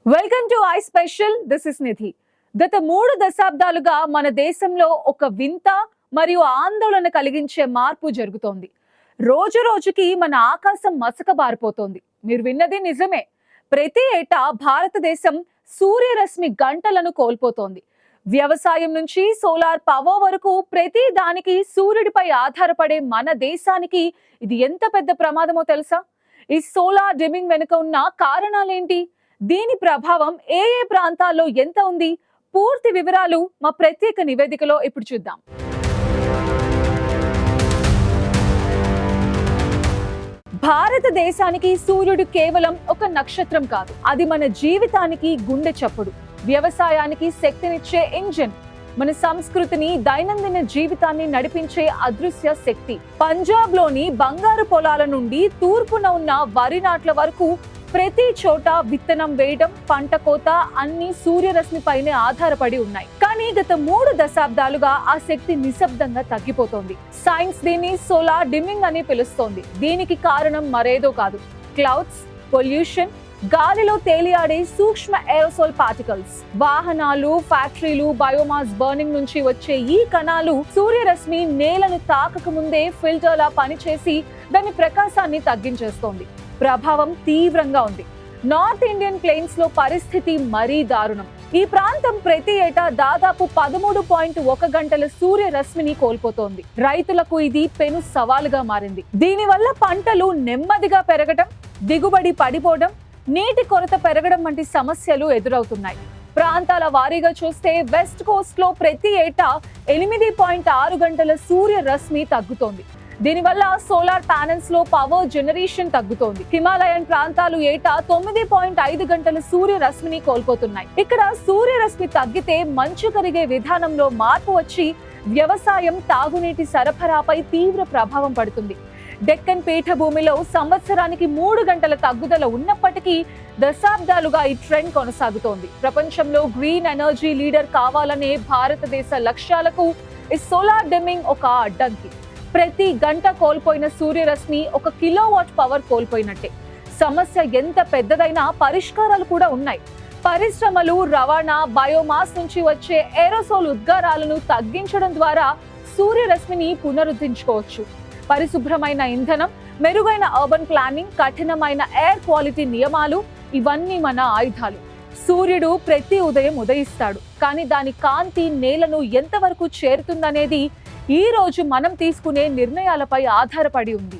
Welcome to I special. This is Nidhi. గత 3 దశాబ్దాలుగా మన దేశంలో ఒక వింత మరియు ఆందోళన కలిగించే మార్పు జరుగుతోంది. రోజు రోజుకి మన ఆకాశం మసకబారిపోతోంది. మీరు విన్నది నిజమే. ప్రతి ఏటా భారతదేశం సూర్యరశ్మి గంటలను కోల్పోతోంది. వ్యవసాయం నుంచి సోలార్ పవర్ వరకు ప్రతి దానికి సూర్యుడిపై ఆధారపడే మన దేశానికి ఇది ఎంత పెద్ద ప్రమాదమో తెలుసా? ఈ సోలార్ డిమ్మింగ్ వెనుక ఉన్న కారణాలేంటి? దీని ప్రభావం ఏ ఏ ప్రాంతాల్లో ఎంత ఉంది? పూర్తి వివరాలు మా ప్రత్యేక నివేదికలో ఇప్పుడు చూద్దాం. భారతదేశానికి సూర్యుడు కేవలం ఒక నక్షత్రం కాదు, అది మన జీవితానికి గుండె చప్పుడు, వ్యవసాయానికి శక్తినిచ్చే ఇంజిన్, మన సంస్కృతిని, దైనందిన జీవితాన్ని నడిపించే అదృశ్య శక్తి. పంజాబ్ లోని బంగారు పొలాల నుండి తూర్పున ఉన్న వరి నాట్ల వరకు ప్రతి చోట విత్తనం వేయడం, పంట కోత అన్ని సూర్యరశ్మి పైనే ఆధారపడి ఉన్నాయి. కానీ గత 3 దశాబ్దాలుగా ఆ శక్తి నిశ్శబ్దంగా తగ్గిపోతోంది. సైన్స్ దీన్ని సోలార్ డిమ్మింగ్ అని పిలుస్తోంది. దీనికి కారణం మరేదో కాదు, క్లౌడ్స్, పొల్యూషన్, గాలిలో తేలియాడే సూక్ష్మ ఏరోసోల్ పార్టికల్స్. వాహనాలు, ఫ్యాక్టరీలు, బయోమాస్ బర్నింగ్ నుంచి వచ్చే ఈ కణాలు సూర్యరశ్మి నేలను తాకక ముందే ఫిల్టర్లా పనిచేసి దాని ప్రకాశాన్ని తగ్గించేస్తోంది. ప్రభావం తీవ్రంగా ఉంది. నార్త్ ఇండియన్ ప్లెయిన్స్ లో పరిస్థితి మరీ దారుణం. ఈ ప్రాంతం ప్రతి ఏటా దాదాపు 13.1 గంటల సూర్య రశ్మిని కోల్పోతోంది. రైతులకు ఇది పెను సవాలుగా మారింది. దీనివల్ల పంటలు నెమ్మదిగా పెరగడం, దిగుబడి పడిపోవడం, నీటి కొరత పెరగడం వంటి సమస్యలు ఎదురవుతున్నాయి. ప్రాంతాల వారీగా చూస్తే వెస్ట్ కోస్ట్ లో ప్రతి ఏటా 8.6 గంటల సూర్య రశ్మి తగ్గుతోంది. దీనివల్ల సోలార్ ప్యానెల్స్ లో పవర్ జనరేషన్ తగ్గుతోంది. హిమాలయన్ ప్రాంతాలు ఏటా 9.5 గంటల సూర్య రశ్మిని కోల్పోతున్నాయి. ఇక్కడ సూర్యరశ్మి తగ్గితే మంచు కరిగే విధానంలో మార్పు వచ్చి వ్యవసాయం, తాగునీటి సరఫరాపై తీవ్ర ప్రభావం పడుతుంది. డెక్కన్ పీఠభూమిలో సంవత్సరానికి 3 గంటల తగ్గుదల ఉన్నప్పటికీ దశాబ్దాలుగా ఈ ట్రెండ్ కొనసాగుతోంది. ప్రపంచంలో గ్రీన్ ఎనర్జీ లీడర్ కావాలనే భారతదేశ లక్ష్యాలకు ఈ సోలార్ డిమ్మింగ్ ఒక అడ్డంకి. ప్రతి గంట కోల్పోయిన సూర్యరశ్మి 1 కిలోవాట్ పవర్ కోల్పోయినట్టే. సమస్య ఎంత పెద్దదైనా పరిష్కారాలు కూడా ఉన్నాయి. పరిశ్రమలు, రవాణా, బయోమాస్ నుంచి వచ్చే ఏరోసోల్ ఉద్గారాలను తగ్గించడం ద్వారా సూర్యరశ్మిని పునరుద్ధరించుకోవచ్చు. పరిశుభ్రమైన ఇంధనం, మెరుగైన అర్బన్ ప్లానింగ్, కఠినమైన ఎయిర్ క్వాలిటీ నియమాలు, ఇవన్నీ మన ఆయుధాలు. సూర్యుడు ప్రతి ఉదయం ఉదయిస్తాడు, కానీ దాని కాంతి నేలను ఎంతవరకు చేరుతుందనేది ఈ రోజు మనం తీసుకునే నిర్ణయాలపై ఆధారపడి ఉంది.